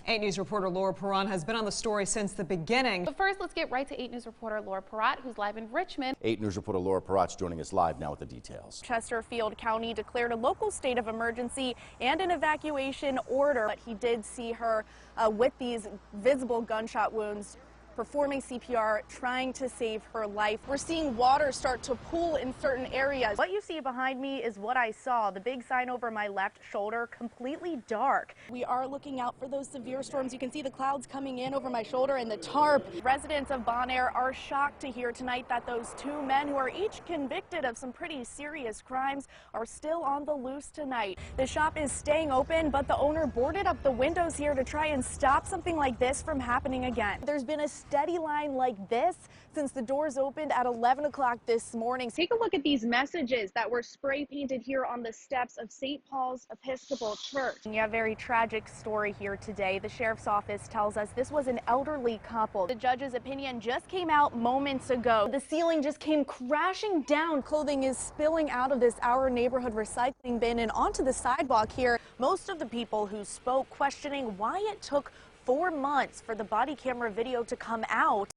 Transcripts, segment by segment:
8 News reporter Laura Perrot has been on the story since the beginning. But first, let's get right to 8 News reporter Laura Perrot, who's live in Richmond. 8 News reporter Laura Perrot's joining us live now with the details. Chesterfield County declared a local state of emergency and an evacuation order. But he did see her with these visible gunshot wounds, performing CPR, trying to save her life. We're seeing water start to pool in certain areas. What you see behind me is what I saw. The big sign over my left shoulder, completely dark. We are looking out for those severe storms. You can see the clouds coming in over my shoulder and the tarp. Residents of Bon Air are shocked to hear tonight that those two men, who are each convicted of some pretty serious crimes, are still on the loose tonight. The shop is staying open, but the owner boarded up the windows here to try and stop something like this from happening again. There's been a steady line like this since the doors opened at 11 o'clock this morning. Take a look at these messages that were spray painted here on the steps of St. Paul's Episcopal Church. Yeah, very tragic story here today. The sheriff's office tells us this was an elderly couple. The judge's opinion just came out moments ago. The ceiling just came crashing down. Clothing is spilling out of this Our Neighborhood recycling bin and onto the sidewalk here. Most of the people who spoke questioning why it took 4 months for the body camera video to come out.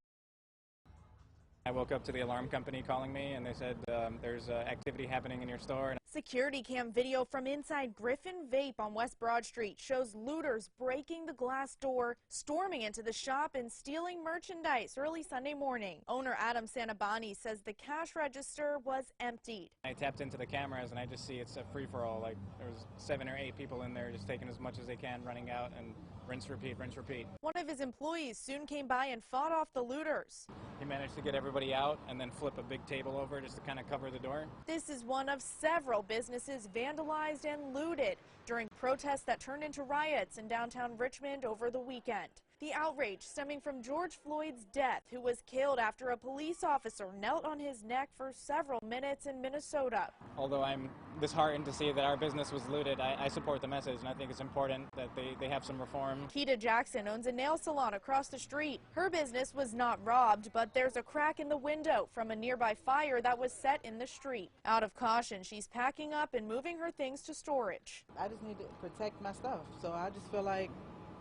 I woke up to the alarm company calling me, and they said there's activity happening in your store. Security cam video from inside Griffin Vape on West Broad Street shows looters breaking the glass door, storming into the shop, and stealing merchandise early Sunday morning. Owner Adam Sanabani says the cash register was emptied. I tapped into the cameras, and I just see it's a free-for-all. Like, there was 7 or 8 people in there just taking as much as they can, running out, and rinse, repeat, rinse, repeat. One of his employees soon came by and fought off the looters. He managed to get everybody out and then flip a big table over just to kind of cover the door. This is one of several businesses vandalized and looted during protests that turned into riots in downtown Richmond over the weekend. The outrage stemming from George Floyd's death, who was killed after a police officer knelt on his neck for several minutes in Minnesota. Although I'm disheartened to see that our business was looted, I support the message, and I think it's important that they have some reform. Keita Jackson owns a nail salon across the street. Her business was not robbed, but there's a crack in the window from a nearby fire that was set in the street. Out of caution, she's packing up and moving her things to storage. I just need to protect my stuff, so I just feel like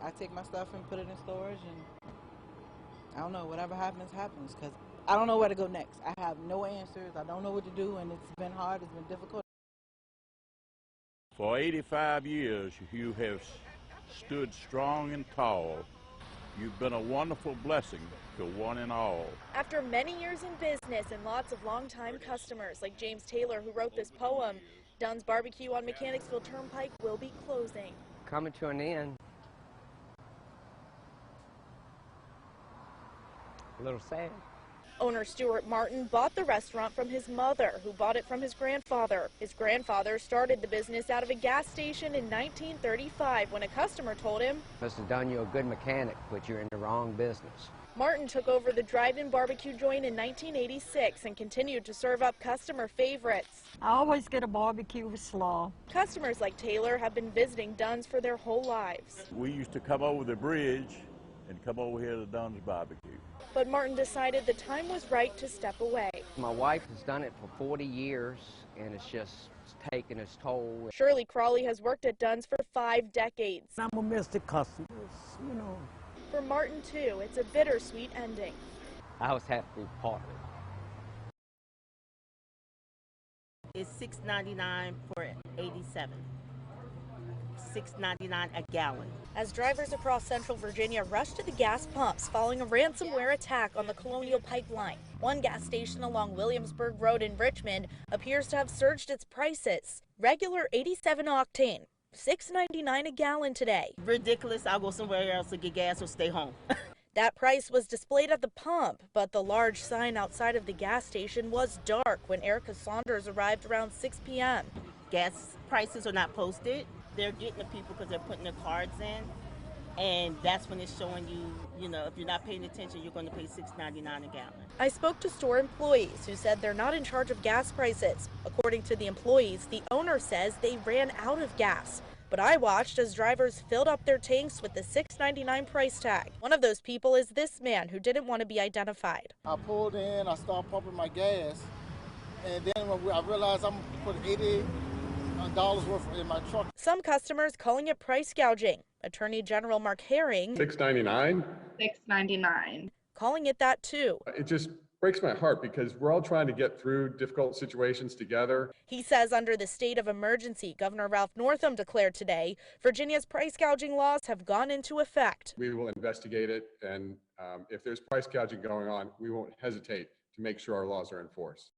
I take my stuff and put it in storage, and I don't know, whatever happens, happens, because I don't know where to go next. I have no answers. I don't know what to do, and it's been hard. It's been difficult. For 85 years, you have stood strong and tall. You've been a wonderful blessing to one and all. After many years in business and lots of longtime customers like James Taylor, who wrote this poem, Dunn's Barbecue on Mechanicsville Turnpike will be closing. Coming to an end. A little sad. Owner Stuart Martin bought the restaurant from his mother, who bought it from his grandfather. His grandfather started the business out of a gas station in 1935 when a customer told him, "Must have done you a good mechanic, but you're in the wrong business." Martin took over the drive-in barbecue joint in 1986 and continued to serve up customer favorites. I always get a barbecue with slaw. Customers like Taylor have been visiting Dunn's for their whole lives. We used to come over the bridge and come over here to Dunn's Barbecue. But Martin decided the time was right to step away. My wife has done it for 40 years, and it's just taken its toll. Shirley Crawley has worked at Dunn's for 5 decades. I'm gonna miss the customers, you know. For Martin, too, it's a bittersweet ending. I was happy to be part of it. It's $6.99 for 87. $6.99 a gallon. As drivers across central Virginia rush to the gas pumps following a ransomware attack on the Colonial Pipeline. One gas station along Williamsburg Road in Richmond appears to have surged its prices. Regular 87 octane, $6.99 a gallon today. Ridiculous. I'll go somewhere else to get gas or stay home. That price was displayed at the pump, but the large sign outside of the gas station was dark when Erica Saunders arrived around 6 p.m. Gas prices are not posted. They're getting the people because they're putting their cards in, and that's when it's showing you, if you're not paying attention, you're going to pay $6.99 a gallon. I spoke to store employees who said they're not in charge of gas prices. According to the employees, the owner says they ran out of gas. But I watched as drivers filled up their tanks with the $6.99 price tag. One of those people is this man who didn't want to be identified. I pulled in, I started pumping my gas, and then I realized I'm putting $80 worth in my truck. Some customers calling it price gouging. Attorney General Mark Herring $6.99. $6.99. calling it that too. It just breaks my heart because we're all trying to get through difficult situations together. He says under the state of emergency Governor Ralph Northam declared today, Virginia's price gouging laws have gone into effect. We will investigate it, and if there's price gouging going on, we won't hesitate to make sure our laws are enforced.